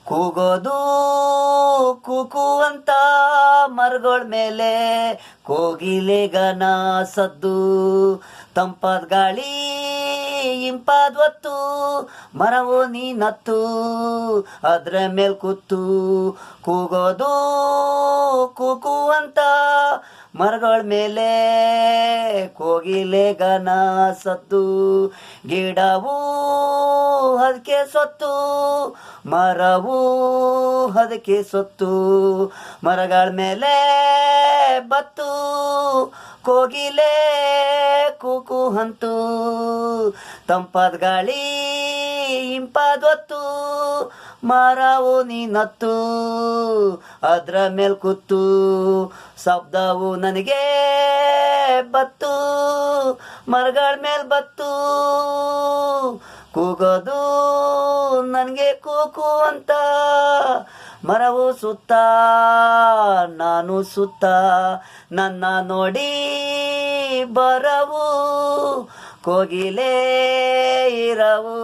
ಕೂಗೋದು ಕೂಕು ಅಂತ ಮರಗಳ ಮೇಲೆ ಕೋಗಿಲೆಗನ ಸದ್ದು ತಂಪಾದ ಗಾಳಿ ಇಂಪಾದ ಹೊತ್ತು ಮರವು ನೀನತ್ತು ಅದ್ರ ಮೇಲ್ ಕೂತು ಕೂಗೋದು ಕೂಕು ಅಂತ ಮರಗಳ ಮೇಲೆ ಕೋಗಿಲೆಗನ ಸದ್ದು ಗಿಡವು ಅದಕ್ಕೆ ಸೊತ್ತು ಮರವು ಅದಕ್ಕೆ ಸೊತ್ತು ಮರಗಳ ಮೇಲೆ ಬತ್ತು ಕೋಗಿಲೆ ಕೂಕು ಅಂತು ತಂಪಾದ ಗಾಳಿ ಇಂಪಾದ ಹೊತ್ತು ಮರವು ನೀನತ್ತು ಅದ್ರ ಮೇಲ್ ಕೂತು ಶಬ್ದವು ನನಗೆ ಬತ್ತು ಮರಗಳ ಮೇಲ್ ಬತ್ತು ಕೂಗೋದು ನನಗೆ ಕೂಕು ಅಂತ ಮರವು ಸುತ್ತ ನಾನು ಸುತ್ತ ನನ್ನ ನೋಡಿ ಬರವು ಕೋಗಿಲೆ ಇರವು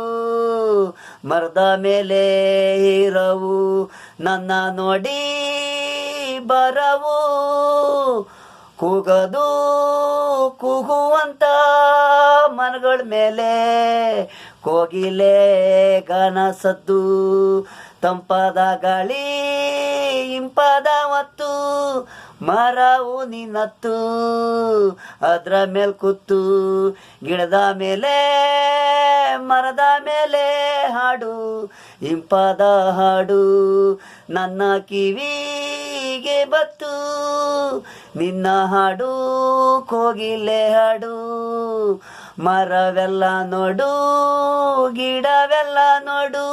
ಮರದ ಮೇಲೆ ಇರವು ನನ್ನ ನೋಡಿ ಬರವು ಕೂಗದು ಕೂಗುವಂತ ಮರಗಳ ಮೇಲೆ ಕೋಗಿಲೆ ಗಾನ ಸದ್ದು ತಂಪಾದ ಗಾಳಿ ಇಂಪಾದ ಹೊತ್ತು ಮರವು ನಿನ್ನತ್ತು ಅದ್ರ ಮೇಲ್ ಕೂತು ಗಿಡದ ಮೇಲೆ ಮರದ ಮೇಲೆ ಹಾಡು ಇಂಪಾದ ಹಾಡು ನನ್ನ ಕಿವಿಗೆ ಬತ್ತು ನಿನ್ನ ಹಾಡು ಕೋಗಿಲೆ ಹಾಡು ಮರವೆಲ್ಲ ನೋಡು ಗಿಡವೆಲ್ಲ ನೋಡು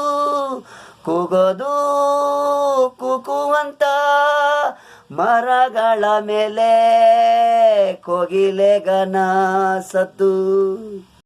ಕೂಗೋದು ಕೂಕುವಂತ ಮರಗಳ ಮೇಲೆ ಕೋಗಿಲೆಗನ ಸದ್ದು